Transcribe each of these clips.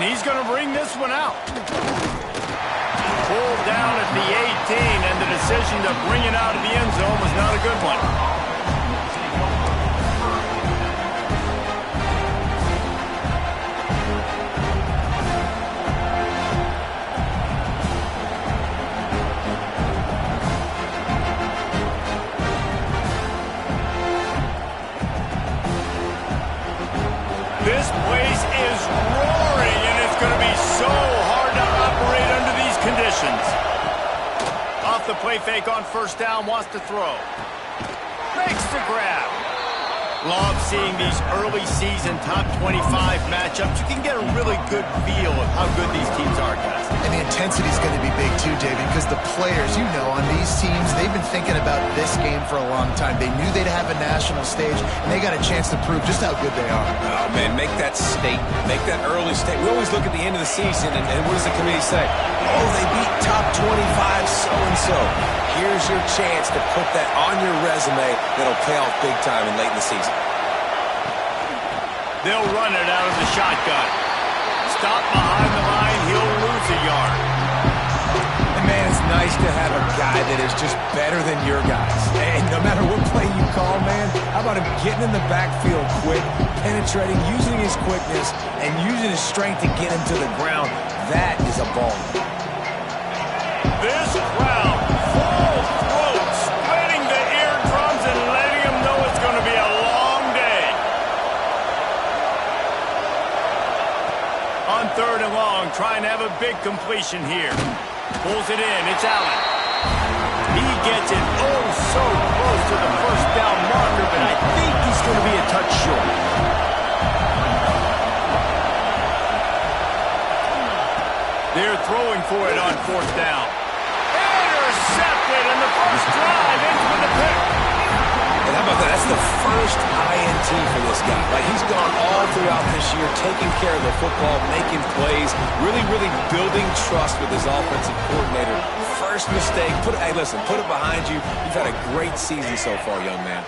he's going to bring this one out. Pulled down at the 18, and the decision to bring it out of the end zone was not a good one. This place is roaring, and it's going to be so hard to operate under these conditions. Off the play fake on first down, wants to throw. Makes the grab. Love seeing these early season top 25 matchups. You can get a really good feel of how good these teams are, guys. And the intensity is going to be big too, David, because the players, you know, on these teams, they've been thinking about this game for a long time. They knew they'd have a national stage, and they got a chance to prove just how good they are. Oh, man, make that statement. Make that early statement. We always look at the end of the season, and what does the committee say? Oh, they beat top 25 so-and-so. Here's your chance to put that on your resume that'll pay off big time and late in the season. They'll run it out of the shotgun. Stop behind the line, he'll lose a yard. And man, it's nice to have a guy that is just better than your guys. And no matter what play you call, man, how about him getting in the backfield quick, penetrating, using his quickness, and using his strength to get him to the ground. That is a ball. This crowd, full throat, splitting the eardrums and letting them know it's going to be a long day. On third and long, trying to have a big completion here. Pulls it in, it's Allen. He gets it oh so close to the first down marker, but I think he's going to be a touch short. They're throwing for it on fourth down. Intercepted, and the first drive ends with a pick. And how about that? That's the first INT for this guy. Like, he's gone all throughout this year, taking care of the football, making plays, really building trust with his offensive coordinator. First mistake, hey, listen, put it behind you. You've had a great season so far, young man.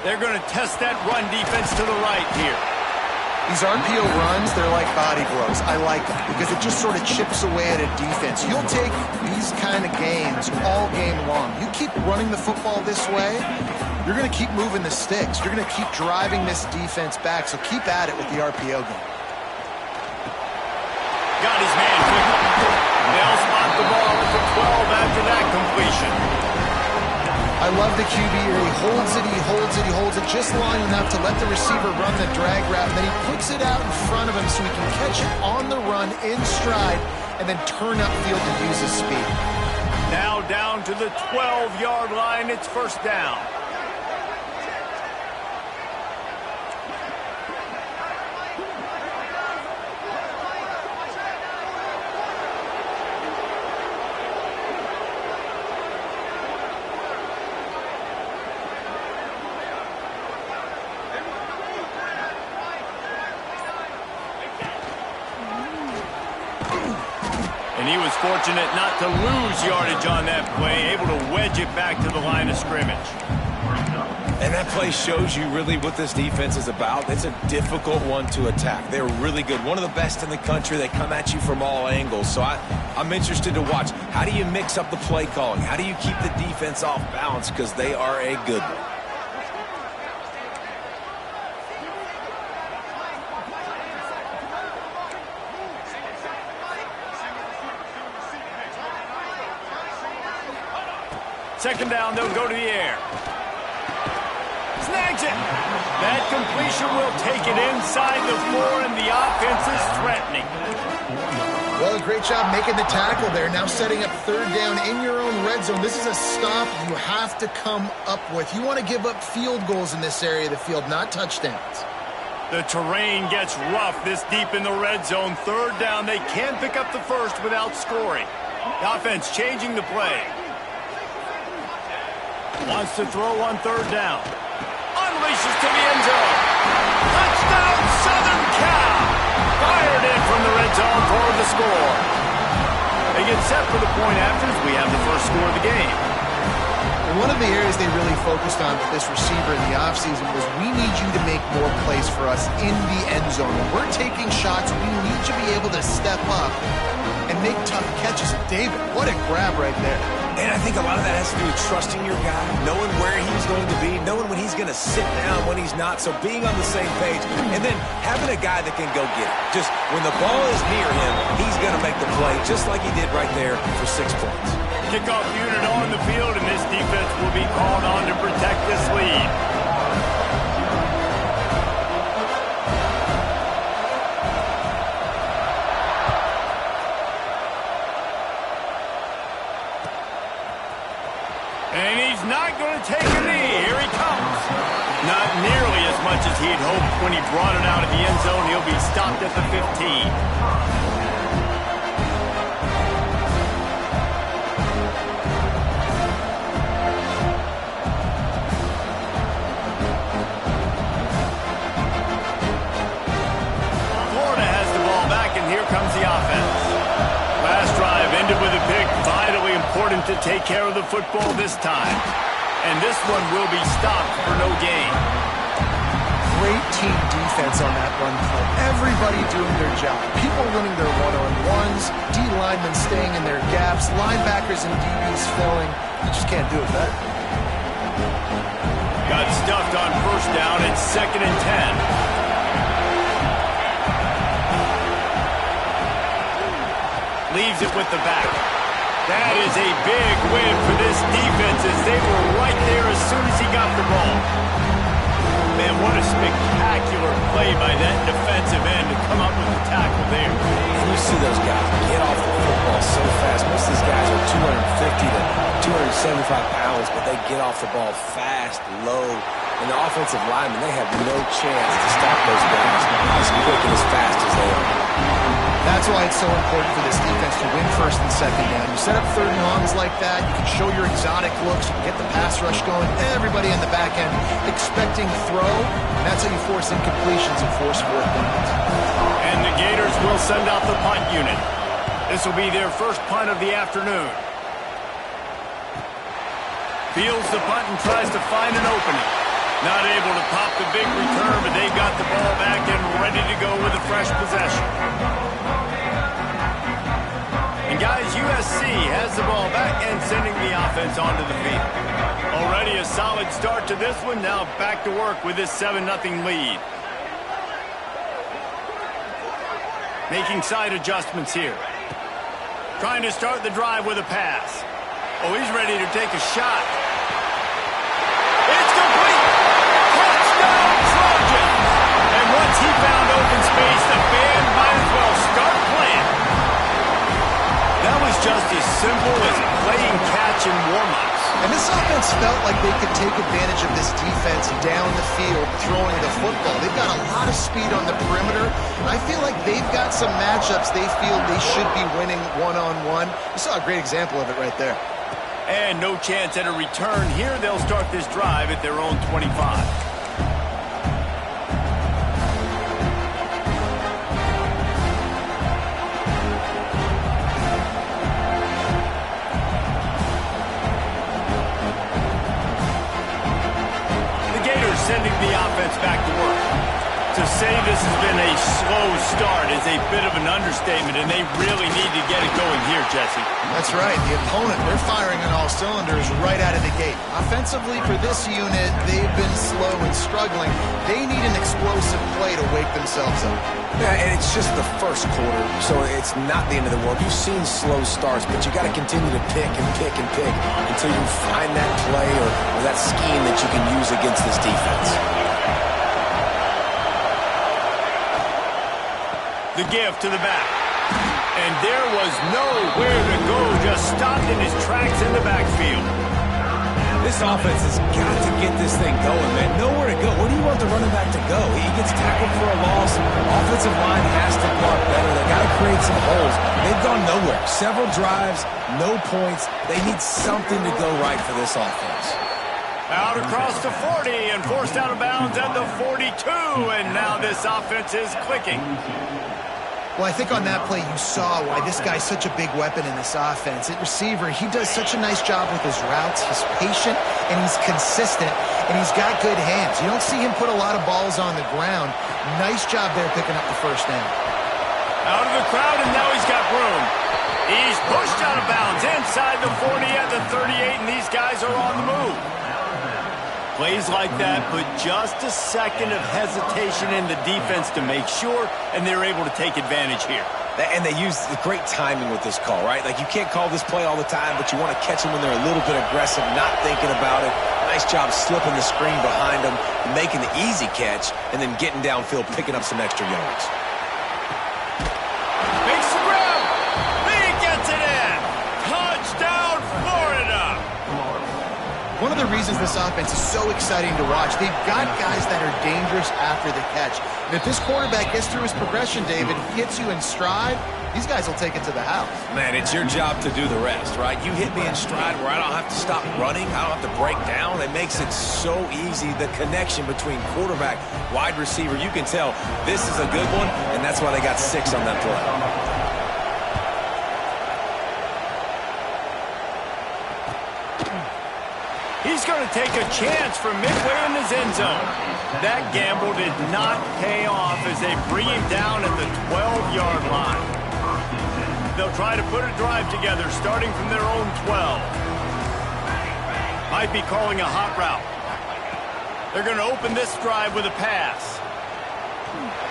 They're going to test that run defense to the right here. These RPO runs, they're like body blows. I like them because it just sort of chips away at a defense. You'll take these kind of games all game long. You keep running the football this way, you're going to keep moving the sticks. You're going to keep driving this defense back, so keep at it with the RPO game. Got his man quickly. They'll spot the ball at the 12 after that completion. I love the QB here. He holds it, he holds it, he holds it just long enough to let the receiver run the drag route, and then he puts it out in front of him so he can catch it on the run in stride and then turn upfield and use his speed. Now down to the 12-yard line. It's first down. And he was fortunate not to lose yardage on that play, able to wedge it back to the line of scrimmage. And that play shows you really what this defense is about. It's a difficult one to attack. They're really good. One of the best in the country. They come at you from all angles. So I'm interested to watch. How do you mix up the play calling? How do you keep the defense off balance? Because they are a good one. Second down, they'll go to the air. Snags it. That completion will take it inside the 4, and the offense is threatening. Well, great job making the tackle there. Now setting up third down in your own red zone. This is a stop you have to come up with. You want to give up field goals in this area of the field, not touchdowns. The terrain gets rough this deep in the red zone. Third down, they can't pick up the first without scoring. The offense changing the play. Wants to throw on third down. Unleashes to the end zone. Touchdown, Southern Cal. Fired in from the red zone for the score. They get set for the point after as we have the first score of the game. And one of the areas they really focused on with this receiver in the offseason was we need you to make more plays for us in the end zone. When we're taking shots, we need you to be able to step up and make tough catches. David, what a grab right there. And I think a lot of that has to do with trusting your guy, knowing where he's going to be, knowing when he's going to sit down, when he's not. So being on the same page, and then having a guy that can go get it. Just when the ball is near him, he's going to make the play, just like he did right there for 6 points. Kickoff unit on the field, and this defense will be called on to protect this lead. And he's not going to take a knee. Here he comes. Not nearly as much as he'd hoped when he brought it out of the end zone. He'll be stopped at the 15. To take care of the football this time. And this one will be stopped for no gain. Great team defense on that run play. Everybody doing their job. People winning their one-on-ones, D linemen staying in their gaps, linebackers and DBs filling. You just can't do it better. Got stuffed on first down. It's 2nd and 10. Leaves it with the back. That is a big win for this defense as they were right there as soon as he got the ball. Man, what a spectacular play by that defensive end to come up with the tackle there. And you see those guys get off the football so fast. Most of these guys are 250 to 275 pounds, but they get off the ball fast, low. And the offensive linemen, they have no chance to stop those guys as quick and as fast as they are. That's why it's so important for this defense to win 1st and 2nd down. You set up 3rd and longs like that, you can show your exotic looks, you can get the pass rush going, everybody on the back end expecting throw, and that's how you force incompletions and force 4th downs. And the Gators will send out the punt unit. This will be their first punt of the afternoon. Fields the punt and tries to find an opening. Not able to pop the big return, but they got the ball back and ready to go with a fresh possession. And guys, USC has the ball back and sending the offense onto the field. Already a solid start to this one. Now back to work with this 7-0 lead. Making side adjustments here. Trying to start the drive with a pass. Oh, he's ready to take a shot. It's complete. Touchdown, Trojans. And once he found open space, the band might as well start playing. That was just as simple as playing catch in warm-ups. And this offense felt like they could take advantage of this defense down the field throwing the football. They've got a lot of speed on the perimeter, and I feel like they've got some matchups they feel they should be winning one-on-one. You saw a great example of it right there. And no chance at a return here. They'll start this drive at their own 25. Sending the offense back to work. To say this has been a slow start is a bit of an understatement, and they really need to get it going here, Jesse. That's right. The opponent, they're firing on all cylinders right out of the gate. Offensively, for this unit, they've been slow and struggling. They need an explosive play to wake themselves up. Yeah, and it's just the first quarter, so it's not the end of the world. You've seen slow starts, but you got to continue to pick and pick and pick until you find that play or that scheme that you can use against this defense. The give to the back. And there was nowhere to go, just stopped in his tracks in the backfield. This offense has got to get this thing going, man. Nowhere to go. Where do you want the running back to go? He gets tackled for a loss. Offensive line has to block better. They got to create some holes. They've gone nowhere. Several drives, no points. They need something to go right for this offense. Out across the 40 and forced out of bounds at the 42. And now this offense is clicking. Well, I think on that play you saw why this guy's such a big weapon in this offense. At receiver, he does such a nice job with his routes. He's patient, and he's consistent, and he's got good hands. You don't see him put a lot of balls on the ground. Nice job there picking up the first down. Out of the crowd, and now he's got room. He's pushed out of bounds inside the 40 at the 38, and these guys are on the move. Plays like that put just a second of hesitation in the defense to make sure, and they're able to take advantage here. And they use great timing with this call, right? Like, you can't call this play all the time, but you want to catch them when they're a little bit aggressive, not thinking about it. Nice job slipping the screen behind them, making the easy catch, and then getting downfield, picking up some extra yards. Makes the grab. He gets it in. Touchdown, Florida. One of the reasons this offense is so exciting to watch, they've got guys that are dangerous after the catch. And if this quarterback gets through his progression, David, hits you in stride, these guys will take it to the house. Man, it's your job to do the rest, right? You hit me in stride where I don't have to stop running. I don't have to break down. It makes it so easy, the connection between quarterback, wide receiver. You can tell this is a good one, and that's why they got 6 on that play. He's going to take a chance from midway in his end zone. That gamble did not pay off as they bring him down at the 12-yard line. They'll try to put a drive together starting from their own 12. Might be calling a hot route. They're going to open this drive with a pass.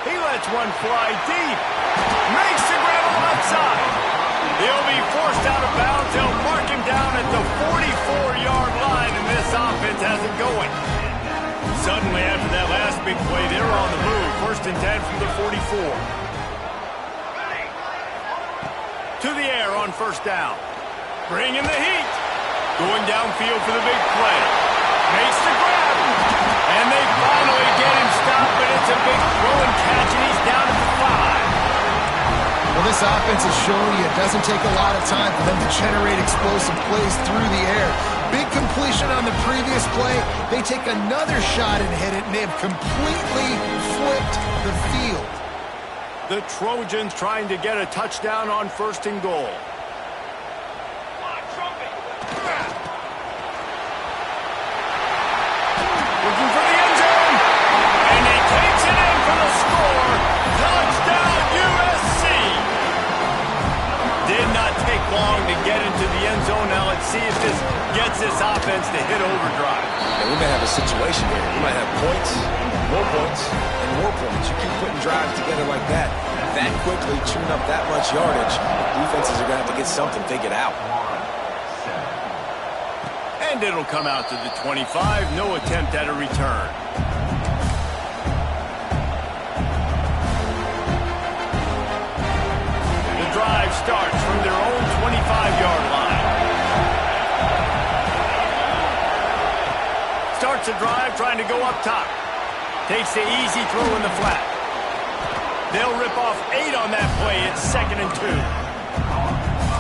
He lets one fly deep. Makes the grab on the left side. He'll be forced out of bounds. They'll mark him down at the 44-yard line, and this offense has it going. Suddenly, after that last big play, they're on the move. 1st and 10 from the 44. To the air on 1st down. Bringing the heat. Going downfield for the big play. Makes the grab. And they finally get him stopped, but it's a big throw and catch, and he's down at the 5. Well, this offense is showing you it doesn't take a lot of time for them to generate explosive plays through the air. Big completion on the previous play. They take another shot and hit it, and they have completely flipped the field. The Trojans trying to get a touchdown on 1st and goal. Looking for the end zone. And he takes it in for the score. Touchdown, USC. Did not take long to get into the end zone. Now let's see if this gets this offense to hit overdrive. And we may have a situation here. We might have points, and more points. You keep putting drives together like that quickly, tune up that much yardage, defenses are going to have to get something figured out. And it'll come out to the 25. No attempt at a return. The drive starts from their own 25-yard line. Starts a drive trying to go up top. Takes the easy throw in the flat. They'll rip off 8 on that play. It's 2nd and 2.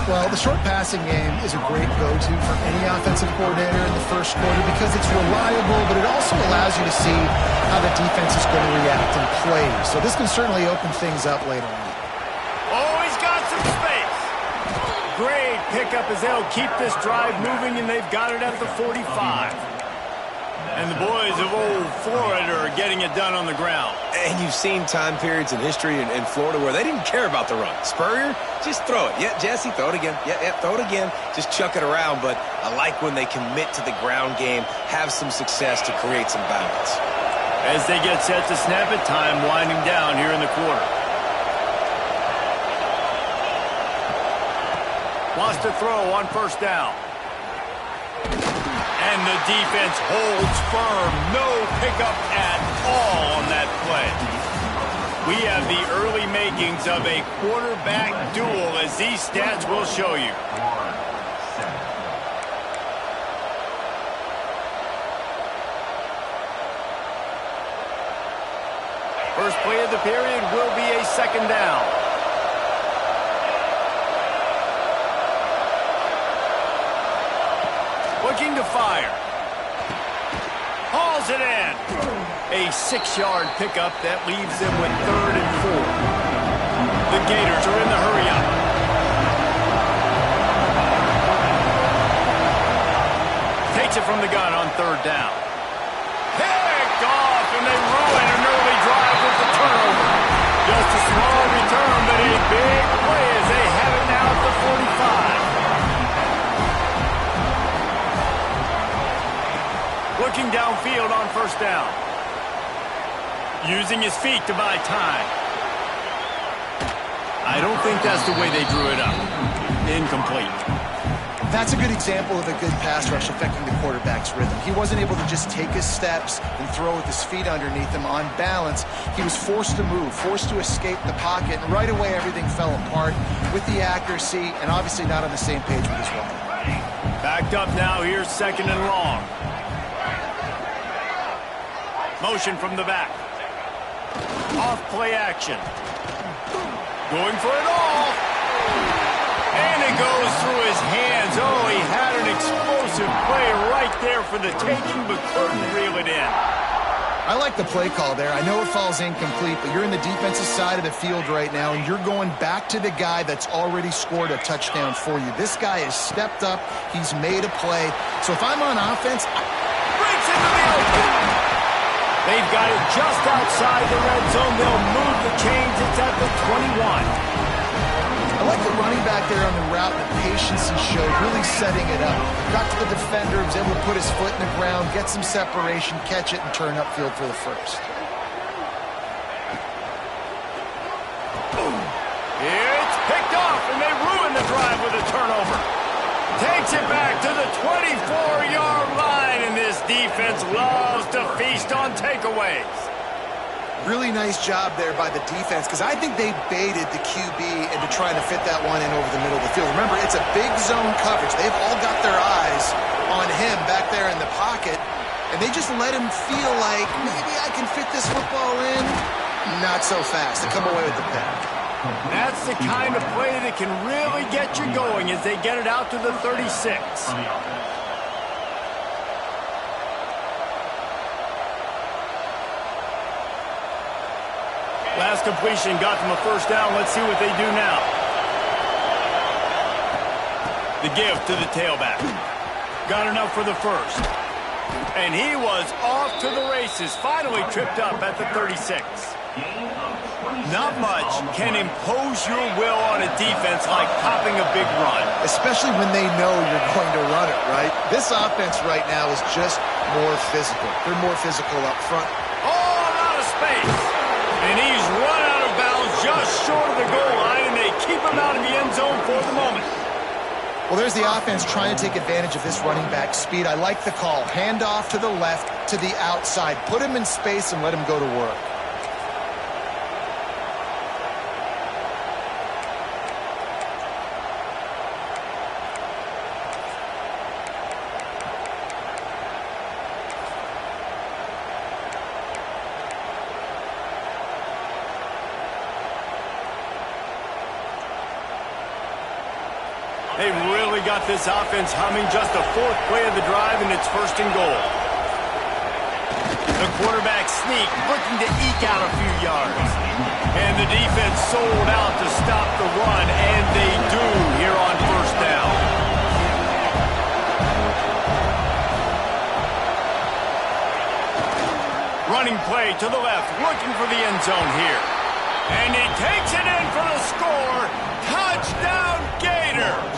Well, the short passing game is a great go-to for any offensive coordinator in the first quarter because it's reliable, but it also allows you to see how the defense is going to react and play. So this can certainly open things up later on. Oh, he's got some space. Great pickup as they'll keep this drive moving, and they've got it at the 45. And the boys of old Florida are getting it done on the ground. And you've seen time periods in history in Florida where they didn't care about the run. Spurrier, just throw it. Yeah, Jesse, throw it again. Yeah, throw it again. Just chuck it around. But I like when they commit to the ground game, have some success to create some balance. As they get set to snap it, time winding down here in the quarter. Wants to throw on 1st down. And the defense holds firm. No pickup at all on that play. We have the early makings of a quarterback duel, as these stats will show you. First play of the period will be a 2nd down. Looking to fire. Hauls it in. A 6-yard pickup that leaves them with 3rd and 4. The Gators are in the hurry-up. Takes it from the gun on third down. Picked off, and they ruin an early drive with the turnover. Just a small return, but a big play as they have it now at the 45. Looking downfield on first down. Using his feet to buy time. I don't think that's the way they drew it up. Incomplete. That's a good example of a good pass rush affecting the quarterback's rhythm. He wasn't able to just take his steps and throw with his feet underneath him on balance. He was forced to move, forced to escape the pocket, and right away everything fell apart with the accuracy and obviously not on the same page with his wife. Backed up now, here's second and long. Motion from the back. Off play action. Going for it all. And it goes through his hands. Oh, he had an explosive play right there for the taking, but couldn't reel it in. I like the play call there. I know it falls incomplete, but you're in the defensive side of the field right now, and you're going back to the guy that's already scored a touchdown for you. This guy has stepped up. He's made a play. So if I'm on offense, breaks into the open. They've got it just outside the red zone. They'll move the chains. It's at the 21. I like the running back there on the route, the patience he showed, really setting it up. Got to the defender, was able to put his foot in the ground, get some separation, catch it, and turn upfield for the first. It's picked off, and they ruin the drive with a turnover. Takes it back to the 24-yard line, and this defense loves to feast on takeaways. Really nice job there by the defense, because I think they baited the QB into trying to fit that one in over the middle of the field. Remember, it's a big zone coverage. They've all got their eyes on him back there in the pocket, and they just let him feel like, maybe I can fit this football in. Not so fast. They come away with the pick. That's the kind of play that can really get you going as they get it out to the 36. Last completion got them a first down. Let's see what they do now. The give to the tailback. Got enough for the first. And he was off to the races. Finally tripped up at the 36. Not much can impose your will on a defense like popping a big run. Especially when they know you're going to run it, right? This offense right now is just more physical. They're more physical up front. All out of space. And he's run out of bounds just short of the goal line, and they keep him out of the end zone for the moment. Well, there's the offense trying to take advantage of this running back speed. I like the call. Hand off to the left, to the outside. Put him in space and let him go to work. They've really got this offense humming. Just a fourth play of the drive, and it's first and goal. The quarterback sneak, looking to eke out a few yards. And the defense sold out to stop the run, and they do here on first down. Running play to the left, looking for the end zone here. And he takes it in for the score. Touchdown, Gators!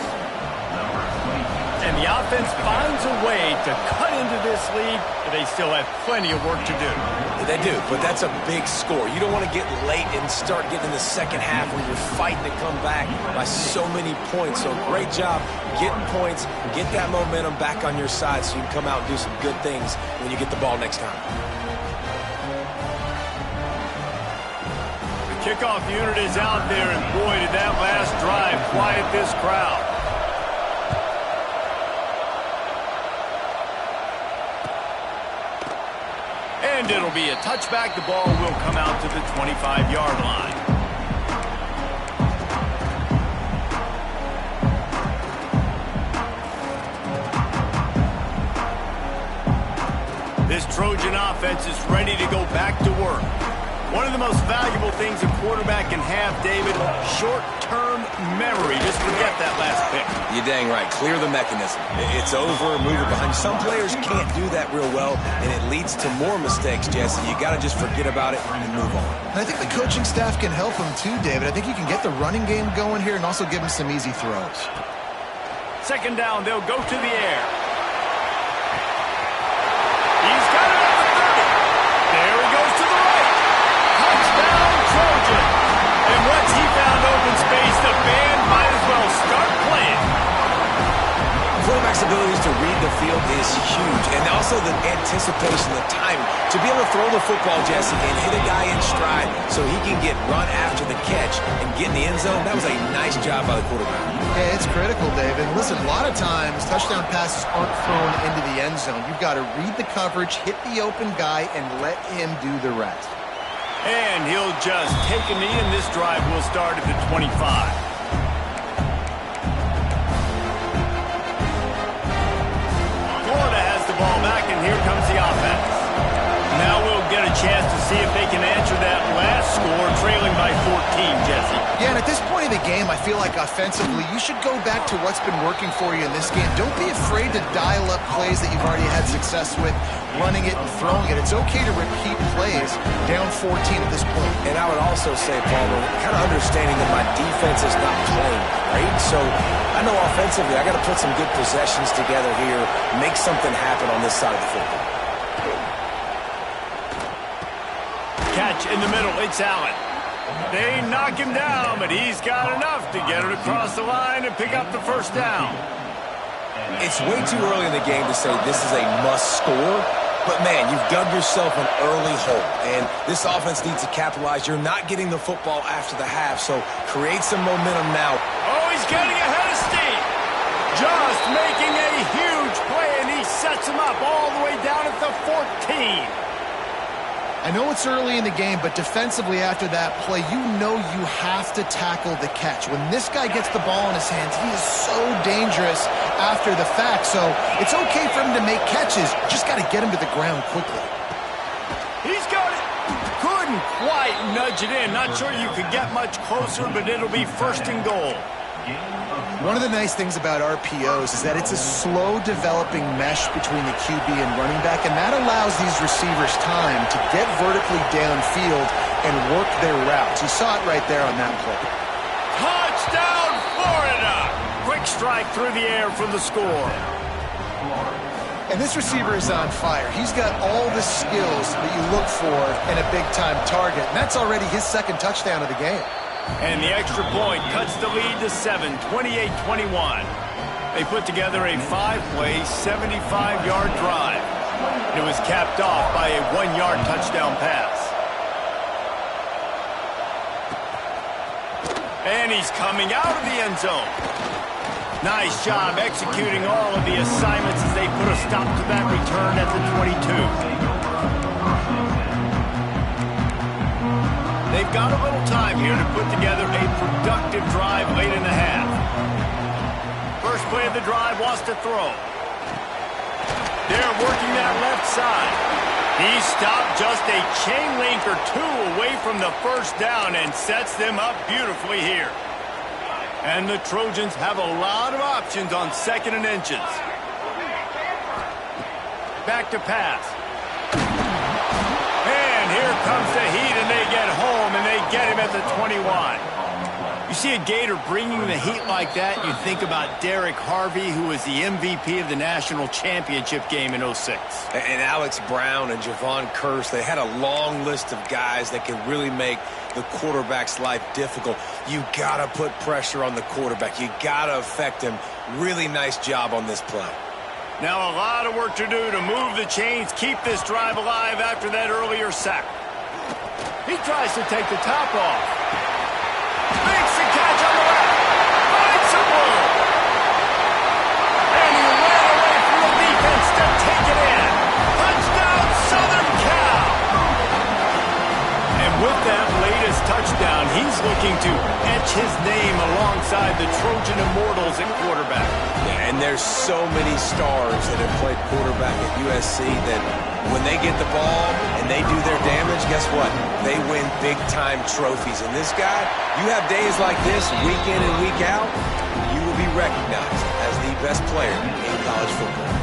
And the offense finds a way to cut into this lead, but they still have plenty of work to do. Yeah, they do, but that's a big score. You don't want to get late and start getting in the second half when you're fighting to come back by so many points. So great job getting points, get that momentum back on your side so you can come out and do some good things when you get the ball next time. The kickoff unit is out there, and boy, did that last drive quiet this crowd. And it'll be a touchback. The ball will come out to the 25-yard line. This Trojan offense is ready to go back to work. One of the most valuable things a quarterback can have, David, short-term memory. Just forget that last pick. You're dang right. Clear the mechanism. It's over, move it behind you. Some players can't do that real well, and it leads to more mistakes, Jesse. You got to just forget about it and move on. And I think the coaching staff can help him too, David. I think you can get the running game going here and also give him some easy throws. Second down, they'll go to the air. He's got it at the 30. There he goes to the right. Touchdown, Trojan. And once he found open space, the band might as well start playing. Quarterback's abilities to read the field is huge, and also the anticipation, the timing. To be able to throw the football, Jesse, and hit a guy in stride so he can get run after the catch and get in the end zone, that was a nice job by the quarterback. Yeah, it's critical, David. Listen, a lot of times touchdown passes aren't thrown into the end zone. You've got to read the coverage, hit the open guy, and let him do the rest. And he'll just take a knee, and this drive will start at the 25. Florida has the ball back, and here comes the offense. Now we'll get a chance to see if they can answer that last score, trailing by 14, Jesse. Yeah, and at this point in the game, I feel like offensively, you should go back to what's been working for you in this game. Don't be afraid to dial up plays that you've already had success with, running it and throwing it. It's okay to repeat plays down 14 at this point. And I would also say, Palmer, kind of understanding that my defense is not playing great, so I know offensively I got to put some good possessions together here, make something happen on this side of the football. Catch in the middle, it's Allen. They knock him down, but he's got enough to get it across the line and pick up the first down. It's way too early in the game to say this is a must score, but man, you've dug yourself an early hole, and this offense needs to capitalize. You're not getting the football after the half, so create some momentum now. Oh, he's getting ahead of steam. Just making a huge play, and he sets him up all the way down at the 14. I know it's early in the game, but defensively after that play, you know you have to tackle the catch. When this guy gets the ball in his hands, he is so dangerous after the fact. So it's okay for him to make catches. Just got to get him to the ground quickly. He's got it. Couldn't quite nudge it in. Not sure you could get much closer, but it'll be first and goal. One of the nice things about RPOs is that it's a slow-developing mesh between the QB and running back, and that allows these receivers time to get vertically downfield and work their routes. You saw it right there on that play. Touchdown, Florida! Quick strike through the air for the score. And this receiver is on fire. He's got all the skills that you look for in a big-time target, and that's already his second touchdown of the game. And the extra point cuts the lead to 7, 28-21. They put together a 5-play, 75-yard drive. It was capped off by a 1-yard touchdown pass. And he's coming out of the end zone. Nice job executing all of the assignments as they put a stop to that return at the 22. They've got a little time here to put together a productive drive late in the half. First play of the drive wants to throw. They're working that left side. He stopped just a chain link or two away from the first down and sets them up beautifully here. And the Trojans have a lot of options on second and inches. Back to pass. And here comes the heat, and they get home, and they get him at the 21. You see a Gator bringing the heat like that, you think about Derek Harvey, who was the MVP of the national championship game in 06. And Alex Brown and Javon Curse, they had a long list of guys that could really make the quarterback's life difficult. You got to put pressure on the quarterback. You got to affect him. Really nice job on this play. Now a lot of work to do to move the chains, keep this drive alive after that earlier sack. He tries to take the top off. Makes the catch on the left. Finds some room. And he ran away from the defense to take it in. Touchdown, Southern Cal. And with that latest touchdown, he's looking to etch his name alongside the Trojan Immortals at quarterback. Yeah, and there's so many stars that have played quarterback at USC that When they get the ball and they do their damage, guess what? They win big-time trophies. And this guy, you have days like this, week in and week out, you will be recognized as the best player in college football.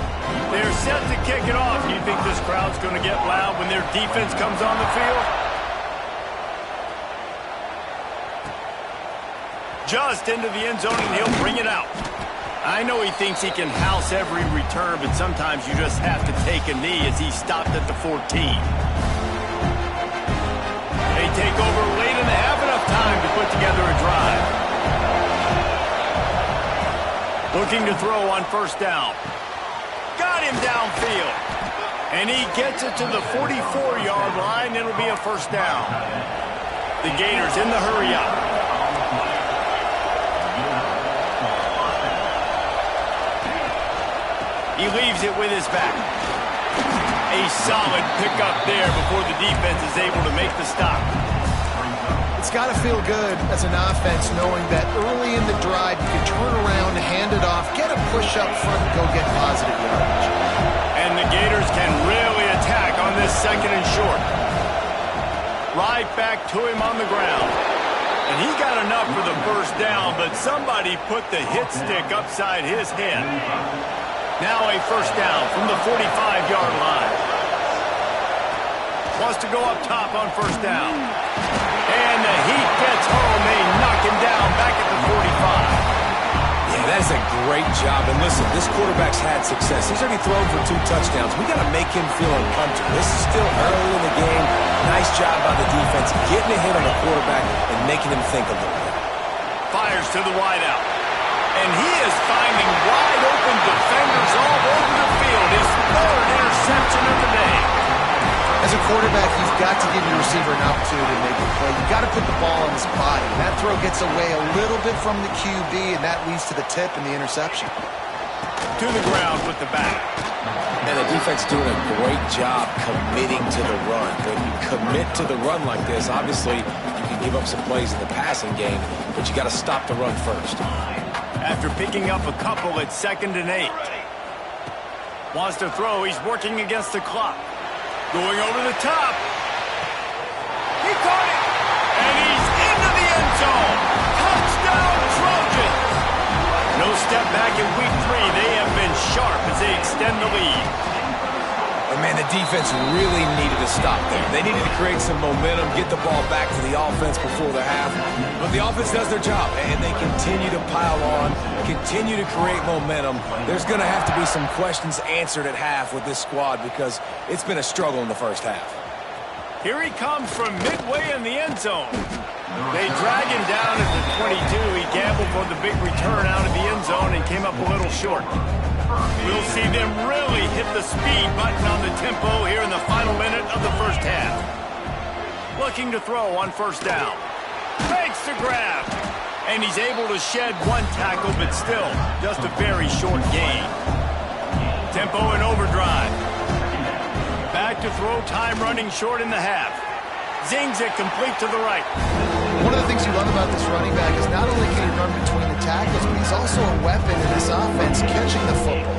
They're set to kick it off. Do you think this crowd's going to get loud when their defense comes on the field? Just into the end zone, and he'll bring it out. I know he thinks he can house every return, but sometimes you just have to take a knee as he stopped at the 14. They take over late and they have enough time to put together a drive. Looking to throw on first down. Got him downfield. And he gets it to the 44-yard line. It'll be a first down. The Gators in the hurry up. He leaves it with his back. A solid pickup there before the defense is able to make the stop. It's got to feel good as an offense knowing that early in the drive you can turn around, hand it off, get a push up front, and go get positive yardage. And the Gators can really attack on this second and short. Right back to him on the ground. And he got enough for the first down, but somebody put the hit stick upside his head. Now a first down from the 45-yard line. Wants to go up top on first down. And the heat gets home. They knock him down back at the 45. Yeah, that is a great job. And listen, this quarterback's had success. He's already thrown for 2 touchdowns. We got to make him feel uncomfortable. This is still early in the game. Nice job by the defense, getting a hit on the quarterback and making him think a little bit. Fires to the wideout. And he is finding wide-open defenders all over the field. His 3rd interception of the day. As a quarterback, you've got to give your receiver an opportunity to make a play. You've got to put the ball on his body. That throw gets away a little bit from the QB, and that leads to the tip and the interception. To the ground with the back. And the defense doing a great job committing to the run. When you commit to the run like this, obviously you can give up some plays in the passing game, but you got to stop the run first. After picking up a couple at 2nd and 8. Wants to throw. He's working against the clock. Going over the top. He caught it. And he's into the end zone. Touchdown Trojans. No step back in week 3. They have been sharp as they extend the lead. And man, the defense really needed to stop there. They needed to create some momentum, get the ball back to the offense before the half. But the offense does their job, and they continue to pile on, continue to create momentum. There's going to have to be some questions answered at half with this squad because it's been a struggle in the first half. Here he comes from midway in the end zone. They drag him down at the 22. He gambled for the big return out of the end zone and came up a little short. We'll see them really hit the speed button on the tempo here in the final minute of the first half. Looking to throw on first down. Makes the grab. And he's able to shed 1 tackle, but still just a very short gain. Tempo and overdrive. Back to throw, time running short in the half. Zings it complete to the right. One of the things you love about this running back is not only can he run between the tackles, but he's also a weapon in this offense catching the football.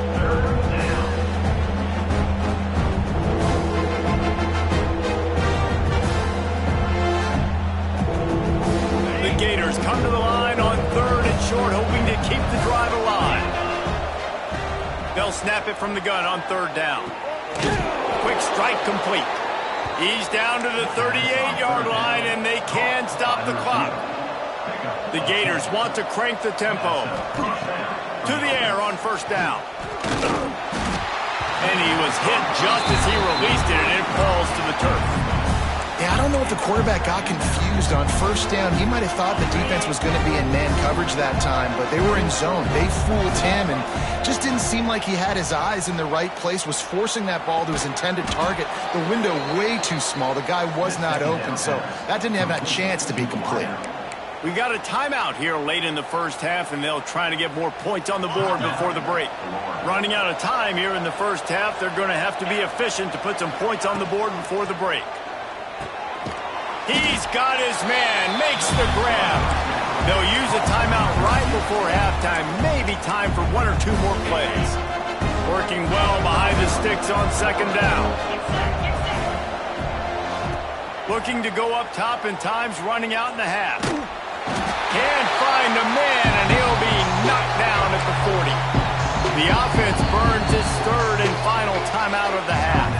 The Gators come to the line on 3rd and short, hoping to keep the drive alive. They'll snap it from the gun on 3rd down. Quick strike complete. He's down to the 38-yard line, and they can stop the clock. The Gators want to crank the tempo. To the air on first down. And he was hit just as he released it, and it falls to the turf. Yeah, I don't know if the quarterback got confused on first down. He might have thought the defense was going to be in man coverage that time, but they were in zone. They fooled him and just didn't seem like he had his eyes in the right place, was forcing that ball to his intended target. The window way too small. The guy was not open, so that didn't have that chance to be complete. We got a timeout here late in the first half, and they'll try to get more points on the board before the break. Running out of time here in the first half, they're going to have to be efficient to put some points on the board before the break. He's got his man, makes the grab. They'll use a timeout right before halftime, maybe time for 1 or 2 more plays. Working well behind the sticks on second down. Looking to go up top, and time's running out in the half. Can't find the man, and he'll be knocked down at the 40. The offense burns its third and final timeout of the half.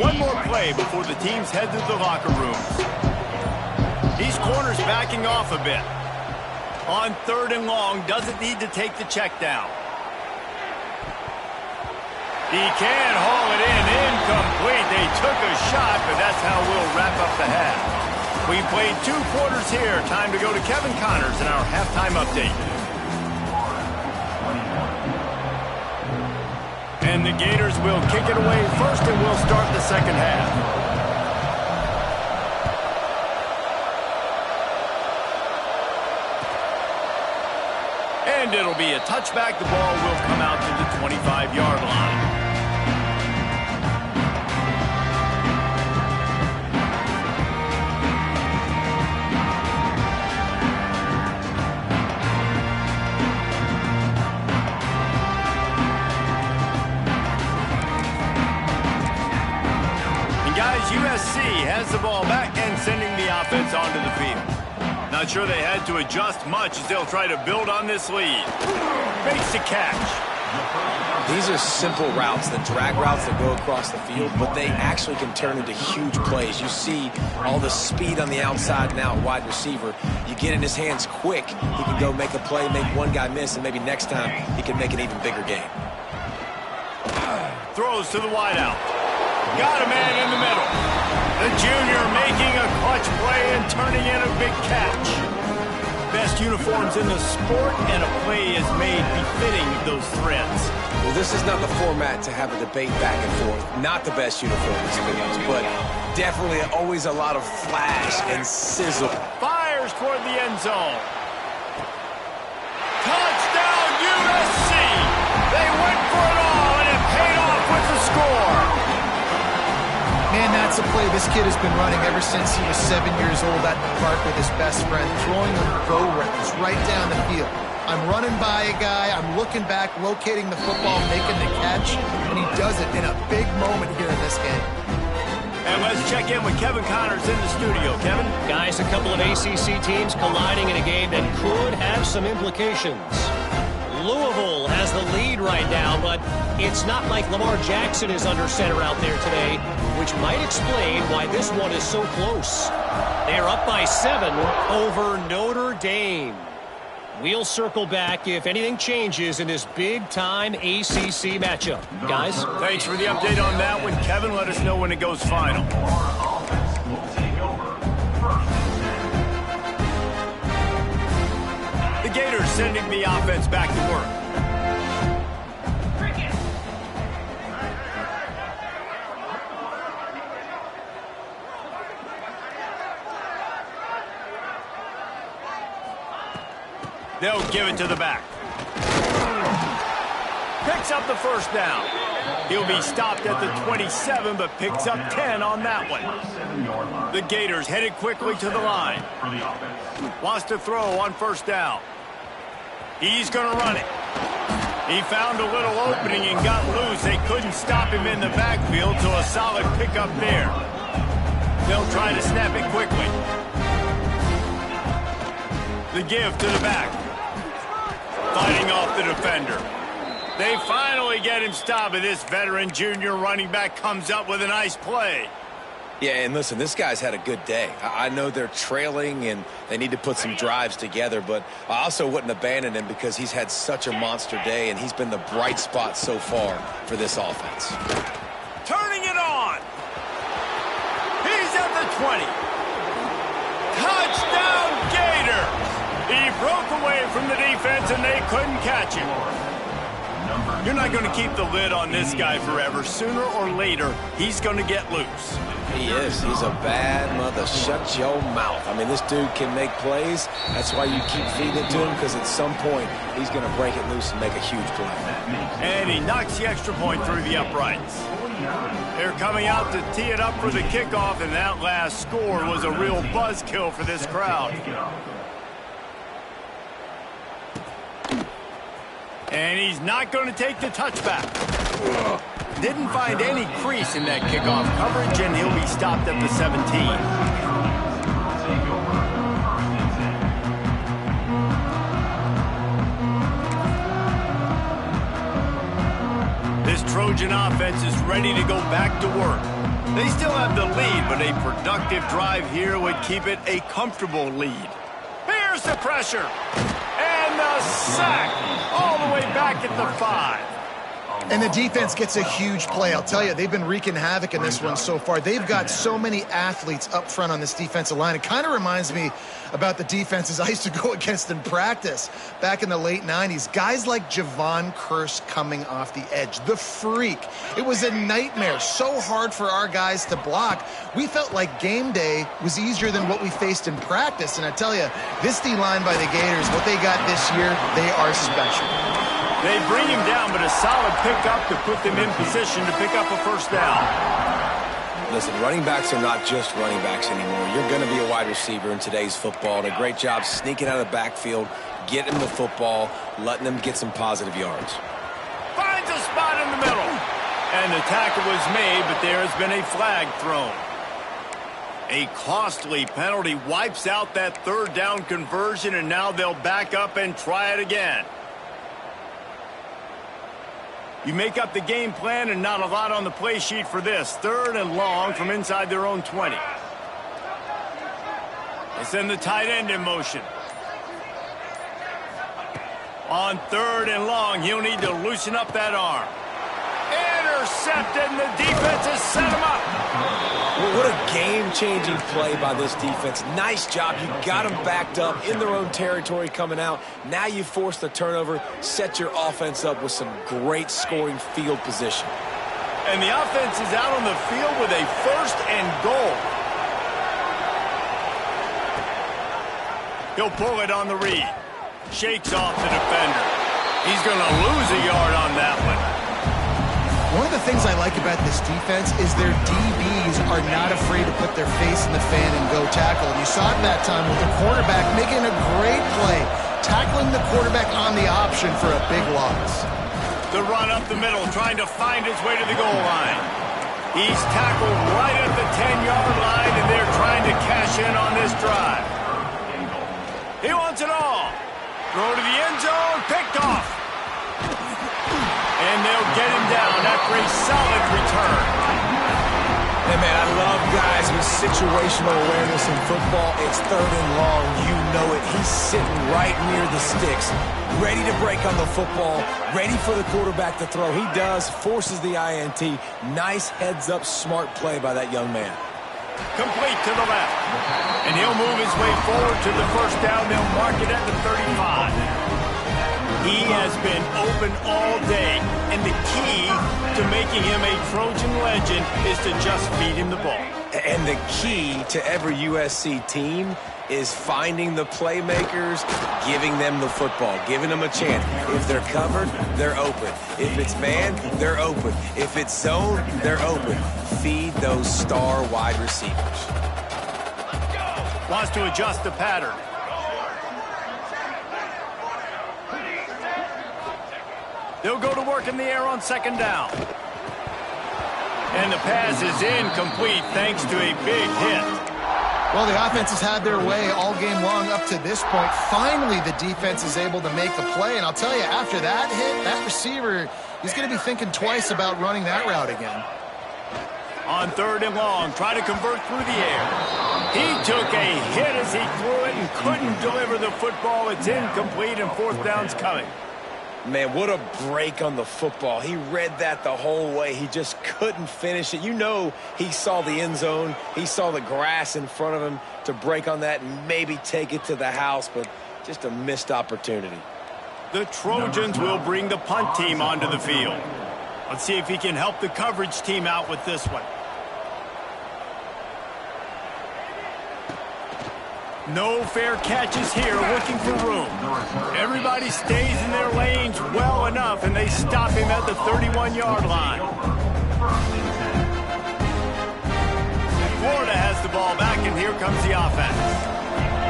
One more play before the teams head to the locker rooms. These corners backing off a bit. On third and long, doesn't need to take the check down. He can haul it in, incomplete. They took a shot, but that's how we'll wrap up the half. We played 2 quarters here. Time to go to Kevin Connors in our halftime update. And the Gators will kick it away first, and we'll start the second half. And it'll be a touchback. The ball will come out to the 25-yard line. And guys, USC has the ball back and sending the offense onto the field. Not sure they had to adjust much as they'll try to build on this lead. Makes the catch. These are simple routes, the drag routes that go across the field, but they actually can turn into huge plays. You see all the speed on the outside now at wide receiver. You get in his hands quick, he can go make a play, make one guy miss, and maybe next time he can make an even bigger game. Throws to the wideout. Got a man in the middle. The junior making a clutch play and turning in a big catch. Best uniforms in the sport, and a play is made befitting of those threads. Well, this is not the format to have a debate back and forth. Not the best uniform experience, but definitely always a lot of flash and sizzle. Fires toward the end zone. Touchdown, USC! They went for it all, and it paid off with the score. Man, that's a play this kid has been running ever since he was 7 years old at the park with his best friend, throwing them go routes right down the field. I'm running by a guy, I'm looking back, locating the football, making the catch, and he does it in a big moment here in this game. And let's check in with Kevin Connors in the studio. Kevin? Guys, a couple of ACC teams colliding in a game that could have some implications. Louisville has the lead right now, but it's not like Lamar Jackson is under center out there today, which might explain why this one is so close. They're up by 7 over Notre Dame. We'll circle back if anything changes in this big-time ACC matchup. Guys? Thanks for the update on that one, Kevin. Let us know when it goes final. The Gators sending the offense back to work. They'll give it to the back. Picks up the first down. He'll be stopped at the 27, but picks up 10 on that one. The Gators headed quickly to the line. Wants to throw on first down. He's going to run it. He found a little opening and got loose. They couldn't stop him in the backfield, so a solid pickup there. They'll try to snap it quickly. The give to the back. Fighting off the defender. They finally get him stopped, and this veteran junior running back comes up with a nice play. Yeah, and listen, this guy's had a good day. I know they're trailing and they need to put some drives together, but I also wouldn't abandon him because he's had such a monster day, and he's been the bright spot so far for this offense. Turning it on. He's at the 20. Touchdown, Gators! He broke away from the defense, and they couldn't catch him. You're not going to keep the lid on this guy forever. Sooner or later, he's going to get loose. He is. He's a bad mother. Shut your mouth. I mean, this dude can make plays. That's why you keep feeding it to him, because at some point, he's going to break it loose and make a huge play. And he knocks the extra point through the uprights. They're coming out to tee it up for the kickoff, and that last score was a real buzzkill for this crowd. And he's not going to take the touchback. Didn't find any crease in that kickoff coverage, and he'll be stopped at the 17. This Trojan offense is ready to go back to work. They still have the lead, but a productive drive here would keep it a comfortable lead. Here's the pressure. And the sack all the way back at the 5. And the defense gets a huge play. I'll tell you, they've been wreaking havoc in this one so far. They've got so many athletes up front on this defensive line. It kind of reminds me about the defenses I used to go against in practice back in the late 90s. Guys like Javon Curse coming off the edge. The freak. It was a nightmare. So hard for our guys to block. We felt like game day was easier than what we faced in practice. And I tell you, this D-line by the Gators, what they got this year, they are special. They bring him down, but a solid pickup to put them in position to pick up a first down. Listen, running backs are not just running backs anymore. You're going to be a wide receiver in today's football. And a great job sneaking out of the backfield, getting the football, letting them get some positive yards. Finds a spot in the middle. And the tackle was made, but there has been a flag thrown. A costly penalty wipes out that third down conversion, and now they'll back up and try it again. You make up the game plan and not a lot on the play sheet for this. 3rd and long from inside their own 20. They send the tight end in motion. On 3rd and long, he'll need to loosen up that arm. Intercepted, and the defense has set him up. Well, what a game-changing play by this defense. Nice job. You got them backed up in their own territory coming out. Now you force the turnover, set your offense up with some great scoring field position. And the offense is out on the field with a 1st and goal. He'll pull it on the read. Shakes off the defender. He's going to lose a yard on that one. One of the things I like about this defense is their DBs are not afraid to put their face in the fan and go tackle. And you saw it that time with the quarterback making a great play, tackling the quarterback on the option for a big loss. The run up the middle, trying to find his way to the goal line. He's tackled right at the 10-yard line, and they're trying to cash in on this drive. He wants it all. Throw to the end zone, picked off. And they'll get him down after a solid return. Hey, man, I love guys with situational awareness in football. It's 3rd and long. You know it. He's sitting right near the sticks, ready to break on the football, ready for the quarterback to throw. He does, forces the INT. Nice heads-up, smart play by that young man. Complete to the left. And he'll move his way forward to the first down. They'll mark it at the 35. He has been open all day, and the key to making him a Trojan legend is to just feed him the ball. And the key to every USC team is finding the playmakers, giving them the football, giving them a chance. If they're covered, they're open. If it's man, they're open. If it's zone, they're open. Feed those star wide receivers. Wants to adjust the pattern. They'll go to work in the air on 2nd down. And the pass is incomplete thanks to a big hit. Well, the offense has had their way all game long up to this point. Finally, the defense is able to make the play. And I'll tell you, after that hit, that receiver, he's going to be thinking twice about running that route again. On 3rd and long, try to convert through the air. He took a hit as he threw it and couldn't deliver the football. It's incomplete, and 4th down's coming. Man, what a break on the football. He read that the whole way. He just couldn't finish it. You know he saw the end zone. He saw the grass in front of him to break on that and maybe take it to the house, but just a missed opportunity. The Trojans will bring the punt team onto the field. Let's see if he can help the coverage team out with this one. No fair catches here, looking for room. Everybody stays in their lanes well enough, and they stop him at the 31-yard line. Florida has the ball back, and here comes the offense.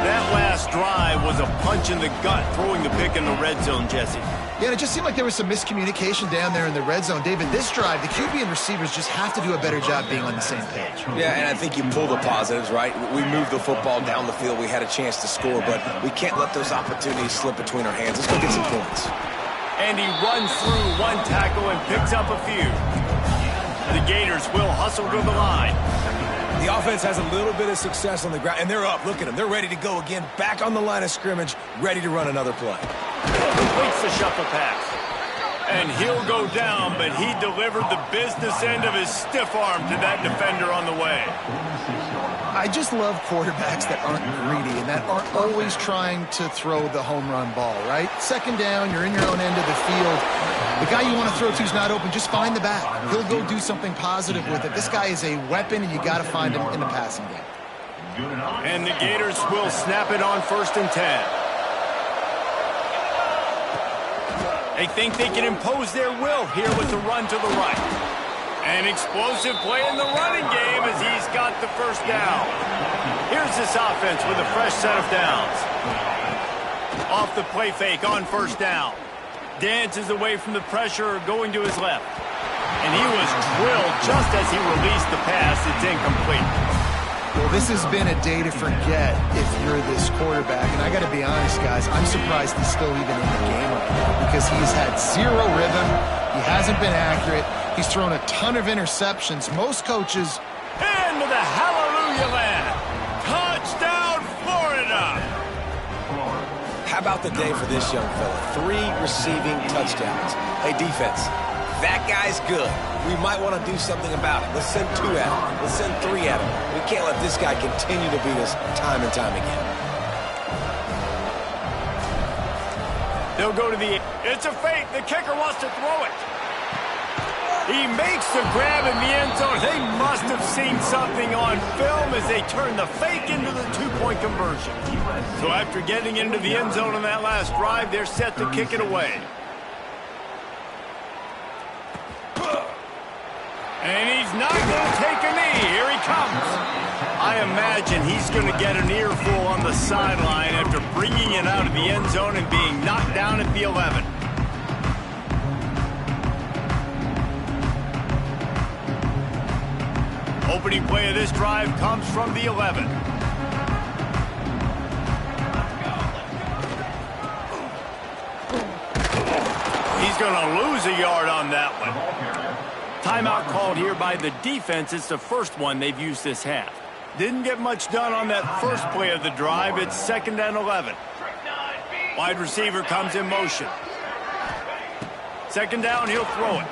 That last drive was a punch in the gut, throwing the pick in the red zone, Jesse. Yeah, it just seemed like there was some miscommunication down there in the red zone. David, this drive, the QB and receivers just have to do a better job being on the same page. Yeah, and I think you pull the positives, right? We moved the football down the field. We had a chance to score, but we can't let those opportunities slip between our hands. Let's go get some points. And he runs through one tackle and picks up a few. The Gators will hustle to the line. The offense has a little bit of success on the ground, and they're up. Look at them. They're ready to go again, back on the line of scrimmage, ready to run another play. Completes the shuffle pass. And he'll go down, but he delivered the business end of his stiff arm to that defender on the way. I just love quarterbacks that aren't greedy and that aren't always trying to throw the home run ball, right? Second down, you're in your own end of the field. The guy you want to throw to is not open. Just find the back. He'll go do something positive with it. This guy is a weapon, and you got to find him in the passing game. And the Gators will snap it on 1st and 10. They think they can impose their will here with the run to the right. An explosive play in the running game as he's got the first down. Here's this offense with a fresh set of downs. Off the play fake on 1st down. Dances away from the pressure, going to his left. And he was drilled just as he released the pass. It's incomplete. Well, this has been a day to forget if you're this quarterback. And I got to be honest, guys, I'm surprised he's still even in the game right now because he's had zero rhythm. He hasn't been accurate. He's thrown a ton of interceptions. Most coaches... Into the hallelujah land. Touchdown, Florida. How about the day for this young fella? 3 receiving touchdowns. Hey, defense, that guy's good. We might want to do something about it. Let's send 2 at him. Let's send 3 at him. We can't let this guy continue to beat us time and time again. They'll go to the... It's a fake. The kicker wants to throw it. He makes the grab in the end zone. They must have seen something on film as they turn the fake into the 2-point conversion. So after getting into the end zone on that last drive, they're set to kick it away. And he's not going to take a knee. Here he comes. I imagine he's going to get an earful on the sideline after bringing it out of the end zone and being knocked down at the 11. Opening play of this drive comes from the 11. He's going to lose a yard on that one. Timeout called here by the defense. It's the first one they've used this half. Didn't get much done on that first play of the drive. It's 2nd and 11. Wide receiver comes in motion. 2nd down, he'll throw it.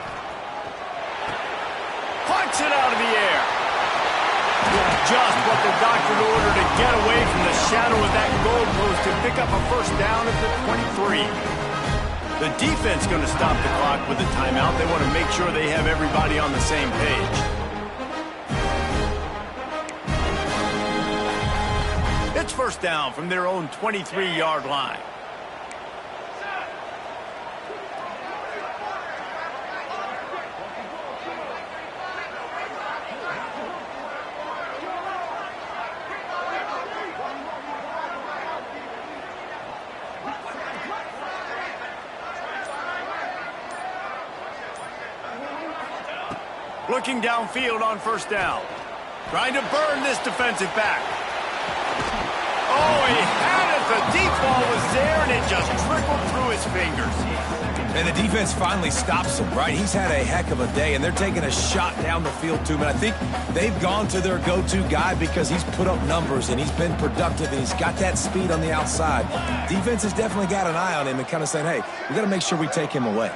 Punch it out of the air. Just what the doctor ordered to get away from the shadow of that goalpost and pick up a 1st down at the 23. The defense going to stop the clock with a timeout. They want to make sure they have everybody on the same page. It's 1st down from their own 23-yard line. Looking downfield on 1st down. Trying to burn this defensive back. Oh, he had it. The deep ball was there, and it just trickled through his fingers. And the defense finally stops him, right? He's had a heck of a day, and they're taking a shot down the field to him. And I think they've gone to their go-to guy because he's put up numbers, and he's been productive, and he's got that speed on the outside. Defense has definitely got an eye on him and kind of saying, hey, we got to make sure we take him away.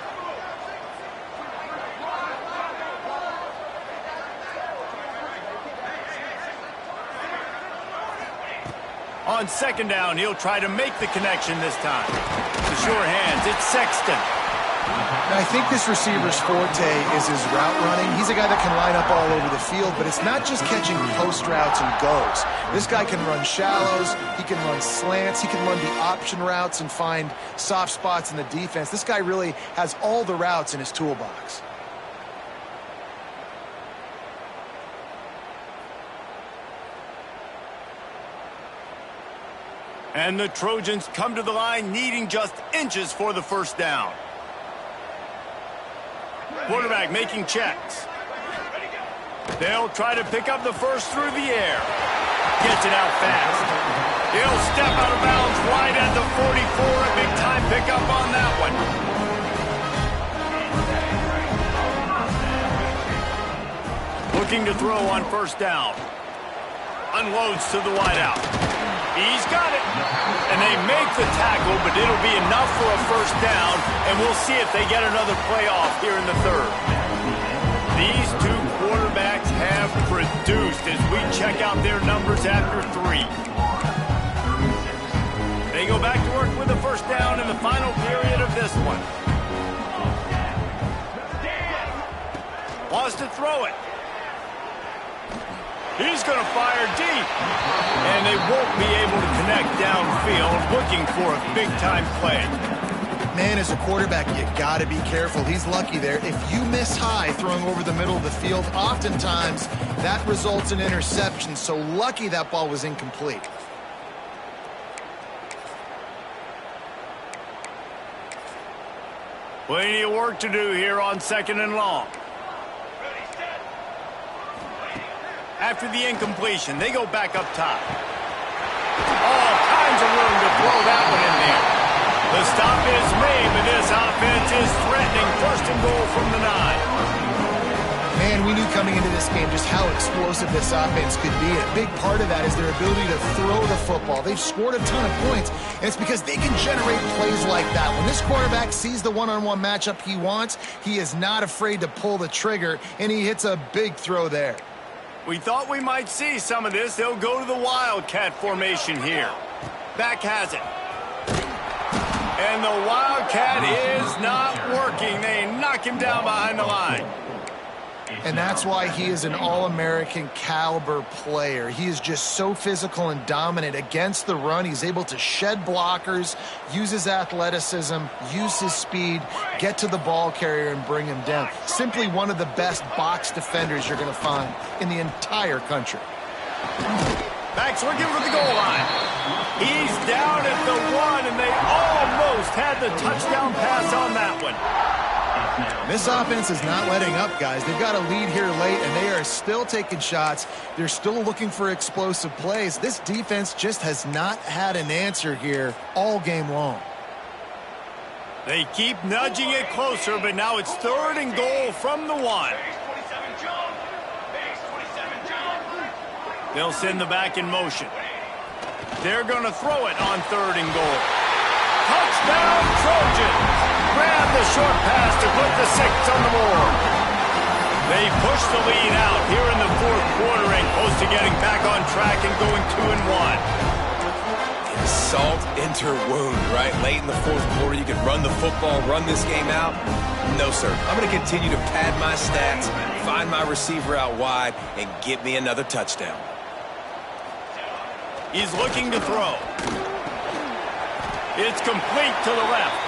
On second down, he'll try to make the connection this time. The sure hands, it's Sexton. I think this receiver's forte is his route running. He's a guy that can line up all over the field, but it's not just catching post routes and goes. This guy can run shallows, he can run slants, he can run the option routes and find soft spots in the defense. This guy really has all the routes in his toolbox. And the Trojans come to the line needing just inches for the first down. Quarterback making checks. They'll try to pick up the first through the air. Gets it out fast. He'll step out of bounds right at the 44. A big-time pickup on that one. Looking to throw on first down. Unloads to the wideout. He's got it. And they make the tackle, but it'll be enough for a first down, and we'll see if they get another playoff here in the third. These two quarterbacks have produced as we check out their numbers after 3. They go back to work with a first down in the final period of this one. Wants to throw it. He's going to fire deep. And they won't be able to connect downfield, looking for a big-time play. Man, as a quarterback, you got to be careful. He's lucky there. If you miss high throwing over the middle of the field, oftentimes that results in interception. So lucky that ball was incomplete. Plenty of work to do here on second and long. After the incompletion, they go back up top. All kinds of room to throw that one in there. The stop is made, but this offense is threatening first and goal from the 9. Man, we knew coming into this game just how explosive this offense could be. A big part of that is their ability to throw the football. They've scored a ton of points, and it's because they can generate plays like that. When this quarterback sees the one-on-one matchup he wants, he is not afraid to pull the trigger, and he hits a big throw there. We thought we might see some of this. They'll go to the Wildcat formation here. Back has it. And the Wildcat is not working. They knock him down behind the line. And that's why he is an All-American caliber player. He is just so physical and dominant against the run. He's able to shed blockers, use his athleticism, use his speed, get to the ball carrier and bring him down. Simply one of the best box defenders you're going to find in the entire country. Backs looking for the goal line. He's down at the 1, and they almost had the touchdown pass on that one. This offense is not letting up, guys. They've got a lead here late, and they are still taking shots. They're still looking for explosive plays. This defense just has not had an answer here all game long. They keep nudging it closer, but now it's third and goal from the 1. They'll send the back in motion. They're going to throw it on third and goal. Touchdown, Trojans! Grab the short pass to put the 6 on the board. They push the lead out here in the fourth quarter and close to getting back on track and going 2-1. Salt enter wound, right? Late in the fourth quarter, you can run the football, run this game out. No, sir. I'm going to continue to pad my stats, find my receiver out wide, and get me another touchdown. He's looking to throw. It's complete to the left.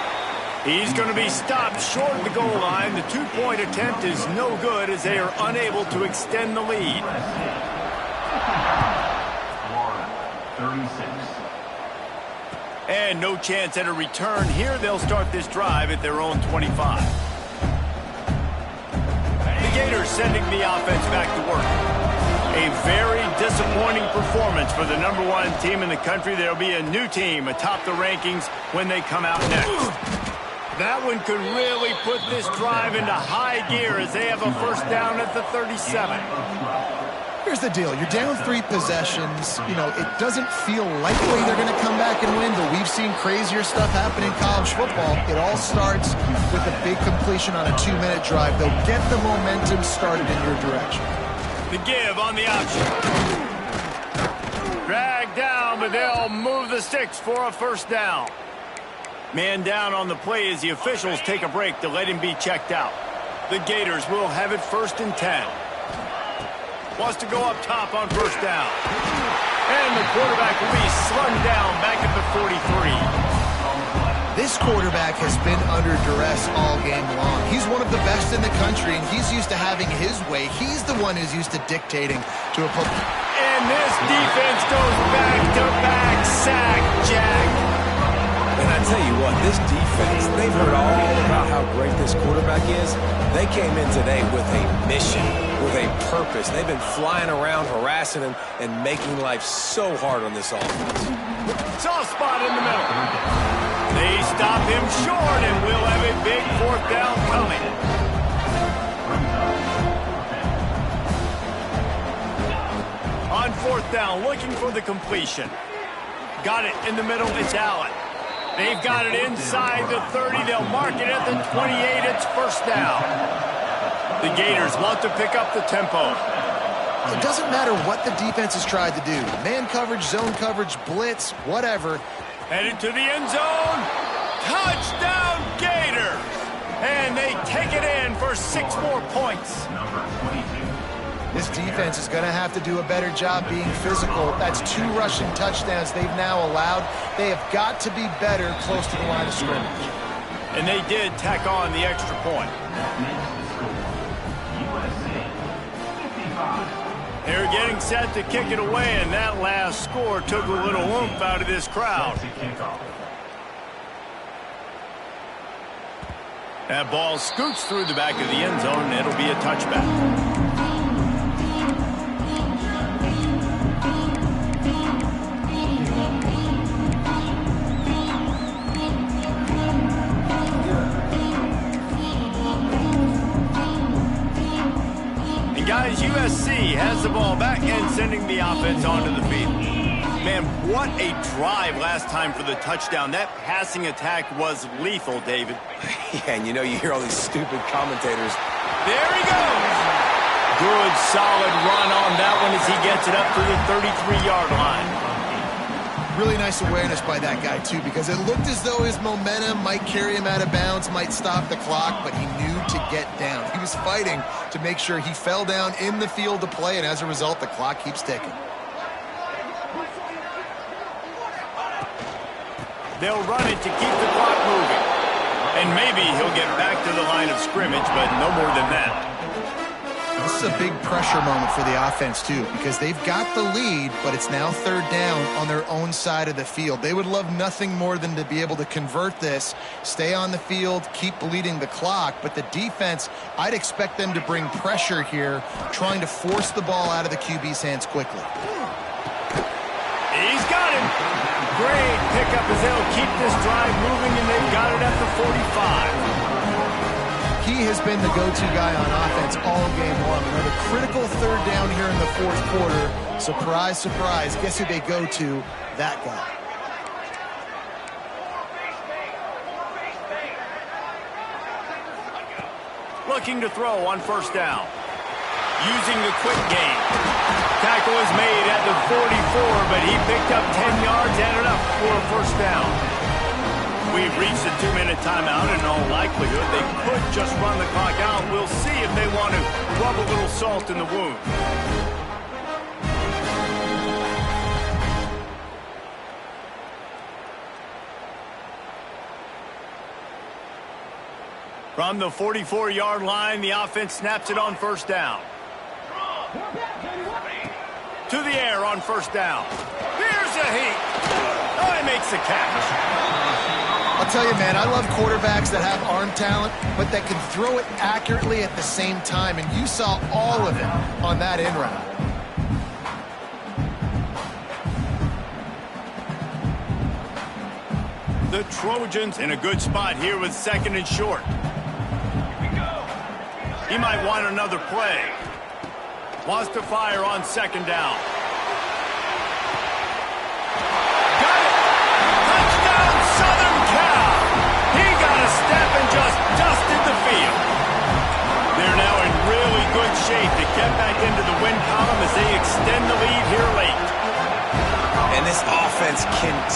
He's going to be stopped short of the goal line. The 2-point attempt is no good as they are unable to extend the lead. 36. And no chance at a return here. They'll start this drive at their own 25. The Gators sending the offense back to work. A very disappointing performance for the #1 team in the country. There'll be a new team atop the rankings when they come out next. That one could really put this drive into high gear as they have a first down at the 37. Here's the deal. You're down 3 possessions. You know, it doesn't feel likely they're going to come back and win, but we've seen crazier stuff happen in college football. It all starts with a big completion on a 2-minute drive. They'll get the momentum started in your direction. The give on the option. Dragged down, but they'll move the sticks for a first down. Man down on the play as the officials take a break to let him be checked out. The Gators will have it 1st and 10. Wants to go up top on first down. And the quarterback will be slung down back at the 43. This quarterback has been under duress all game long. He's one of the best in the country, and he's used to having his way. He's the one who's used to dictating to a opponent. And this defense goes back-to-back sack, Jack. And I tell you what, this defense, they've heard all about how great this quarterback is. They came in today with a mission, with a purpose. They've been flying around, harassing him, and making life so hard on this offense. Soft spot in the middle. They stop him short, and we'll have a big 4th down coming. On 4th down, looking for the completion. Got it in the middle, it's Allen. They've got it inside the 30. They'll mark it at the 28. It's first down. The Gators want to pick up the tempo. It doesn't matter what the defense has tried to do. Man coverage, zone coverage, blitz, whatever. Headed to the end zone. Touchdown, Gators! And they take it in for 6 more points. This defense is going to have to do a better job being physical. That's 2 rushing touchdowns they've now allowed. They have got to be better close to the line of scrimmage. And they did tack on the extra point. They're getting set to kick it away, and that last score took a little oomph out of this crowd. That ball scoots through the back of the end zone, and it'll be a touchback. Guys, USC has the ball back and sending the offense onto the field. Man, what a drive last time for the touchdown. That passing attack was lethal, David. Yeah, and you know, you hear all these stupid commentators. There he goes. Good, solid run on that one as he gets it up to the 33-yard line. Really nice awareness by that guy, too, because it looked as though his momentum might carry him out of bounds, might stop the clock, but he knew to get down. He was fighting to make sure he fell down in the field to play, and as a result, the clock keeps ticking. They'll run it to keep the clock moving. And maybe he'll get back to the line of scrimmage, but no more than that. This is a big pressure moment for the offense, too, because they've got the lead, but it's now 3rd down on their own side of the field. They would love nothing more than to be able to convert this, stay on the field, keep bleeding the clock, but the defense, I'd expect them to bring pressure here, trying to force the ball out of the QB's hands quickly. He's got him. Great pickup as they'll keep this drive moving, and they've got it at the 45. He has been the go-to guy on offense all game long. Another critical 3rd down here in the 4th quarter. Surprise, surprise. Guess who they go to? That guy. Looking to throw on first down. Using the quick game. Tackle is made at the 44, but he picked up 10 yards and enough for a first down. We've reached a 2-minute timeout, and in all likelihood, they could just run the clock out. We'll see if they want to rub a little salt in the wound. From the 44-yard line, the offense snaps it on first down. To the air on first down. Here's a heat. Oh, he makes the catch. I'll tell you, man, I love quarterbacks that have arm talent, but that can throw it accurately at the same time, and you saw all of it on that in route. The Trojans in a good spot here with 2nd and short. He might want another play. Wants to fire on 2nd down. Got it! Touchdown, Southern Cal! He got a step and just dusted the field. They're now in really good shape to get back into the win column as they extend the lead here late.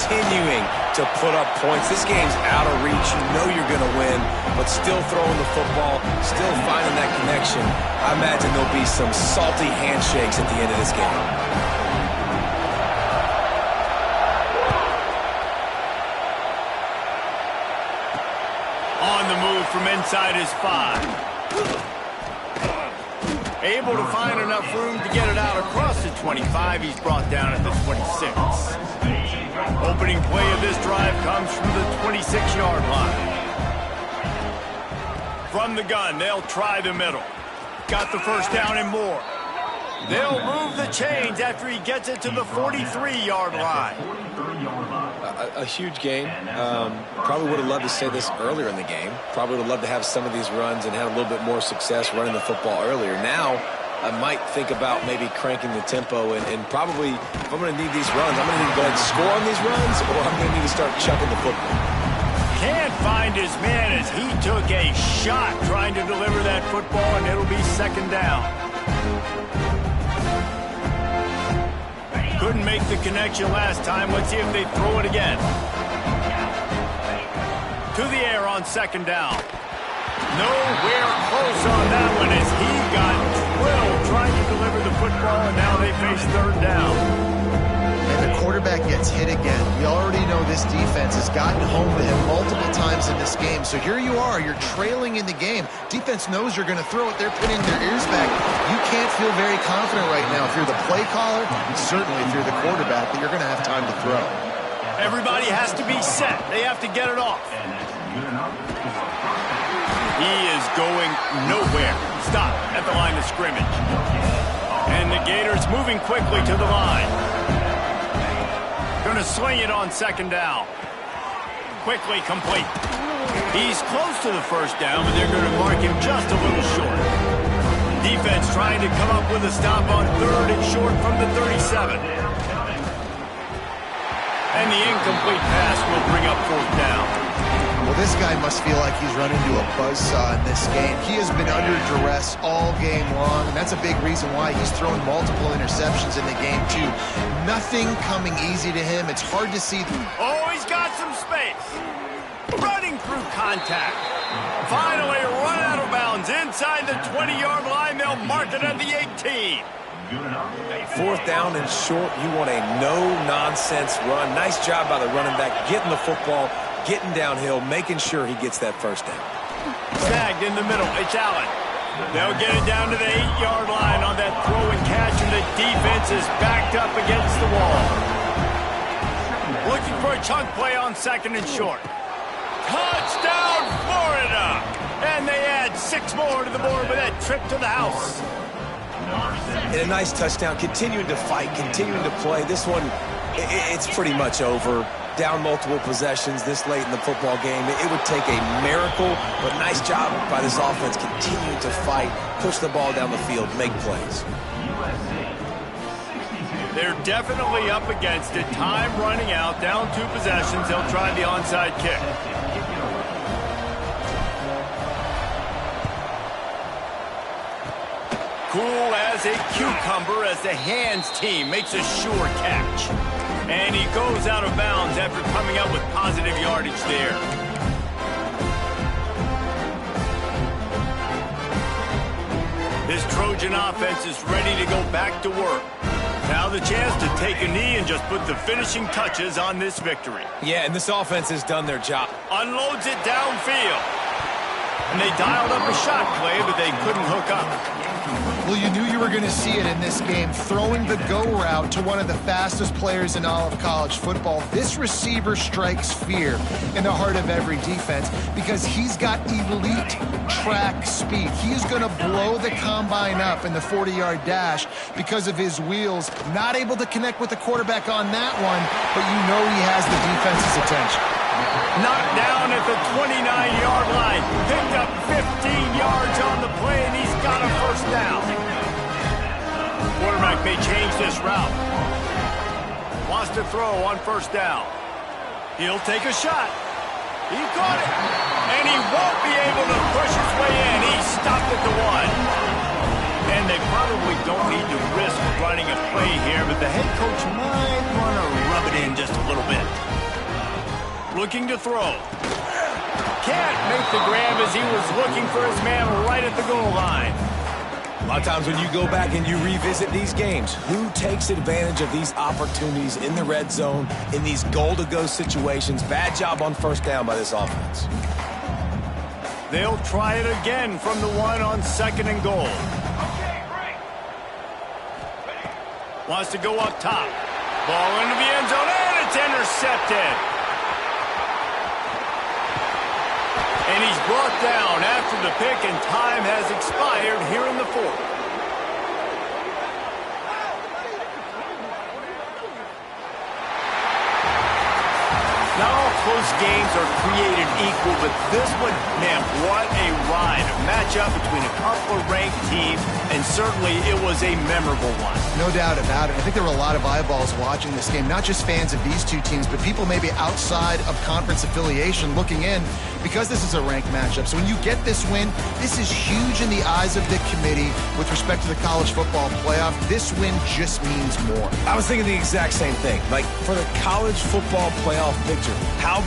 continuing to put up points. This game's out of reach. You know you're going to win, but still throwing the football, still finding that connection. I imagine there'll be some salty handshakes at the end of this game. On the move from inside his 5. Able to find enough room to get it out across the 25. He's brought down at the 26. Opening play of this drive comes from the 26-yard line. From the gun, they'll try the middle. Got the first down and more. They'll move the chains after he gets it to the 43-yard line. A huge game. Probably would have loved to say this earlier in the game. Probably would have loved to have some of these runs and have a little bit more success running the football earlier. Now, I might think about maybe cranking the tempo and probably, if I'm going to need these runs, I'm going to need to go ahead and score on these runs, or I'm going to need to start chucking the football. Can't find his man as he took a shot trying to deliver that football, and it'll be second down. Couldn't make the connection last time. Let's see if they throw it again. To the air on second down. Nowhere close on that one as he got drilled trying to deliver the football, and now they face third down. And the quarterback gets hit again. We already know this defense has gotten home to him multiple times in this game. So here you are, you're trailing in the game. Defense knows you're going to throw it. They're pinning their ears back. You can't feel very confident right now if you're the play caller, and certainly if you're the quarterback, that you're going to have time to throw. Everybody has to be set. They have to get it off. He is going nowhere. Stop at the line of scrimmage. And the Gators moving quickly to the line. Going to sling it on second down. Quickly complete. He's close to the first down, but they're going to mark him just a little short. Defense trying to come up with a stop on third and short from the 37. And the incomplete pass will bring up fourth down. Well, this guy must feel like he's run into a buzzsaw in this game. He has been under duress all game long, and that's a big reason why he's thrown multiple interceptions in the game, too. Nothing coming easy to him. It's hard to see. Oh, he's got some space. Running through contact. Finally run out of bounds inside the 20-yard line. They'll mark it at the 18. Fourth down and short, you want a no-nonsense run. Nice job by the running back, getting the football, getting downhill, making sure he gets that first down. Snagged in the middle. It's Allen. They'll get it down to the 8-yard line on that throw and catch, and the defense is backed up against the wall. Looking for a chunk play on second and short. Touchdown, Florida! And they add 6 more to the board with that trip to the house. And a nice touchdown, continuing to fight, continuing to play. This one, it's pretty much over. Down multiple possessions this late in the football game. It would take a miracle, but nice job by this offense continuing to fight, push the ball down the field, make plays. They're definitely up against it. Time running out, down 2 possessions. They'll try the onside kick. Cool as a cucumber as the hands team makes a sure catch. And he goes out of bounds after coming up with positive yardage there. This Trojan offense is ready to go back to work. Now the chance to take a knee and just put the finishing touches on this victory. Yeah, and this offense has done their job. Unloads it downfield. And they dialed up a shot play, but they couldn't hook up. Well, you knew you were going to see it in this game, throwing the go route to one of the fastest players in all of college football. This receiver strikes fear in the heart of every defense because he's got elite track speed. He's going to blow the combine up in the 40-yard dash because of his wheels. Not able to connect with the quarterback on that one, but you know he has the defense's attention. Knocked down at the 29-yard line. Picked up 15 yards on the play, and he's got a first down. Quarterback may change this route. Wants to throw on first down. He'll take a shot. He caught it. And he won't be able to push his way in. He stopped at the 1. And game, they probably don't need to risk running a play here, but the head coach might want to rub it in just a little bit. Looking to throw. Can't make the grab as he was looking for his man right at the goal line. A lot of times when you go back and you revisit these games, who takes advantage of these opportunities in the red zone, in these goal-to-go situations? Bad job on first down by this offense. They'll try it again from the one on 2nd and goal. Wants to go up top. Ball into the end zone, and it's intercepted. And he's brought down after the pick, and time has expired here in the 4th. Not all close games are created equal, but this one, man, what a ride. A matchup between a couple of ranked teams, and certainly it was a memorable one. No doubt about it. I think there were a lot of eyeballs watching this game, not just fans of these two teams, but people maybe outside of conference affiliation looking in, because this is a ranked matchup. So when you get this win, this is huge in the eyes of the committee with respect to the college football playoff. This win just means more. I was thinking the exact same thing. Like, for the college football playoff picture, how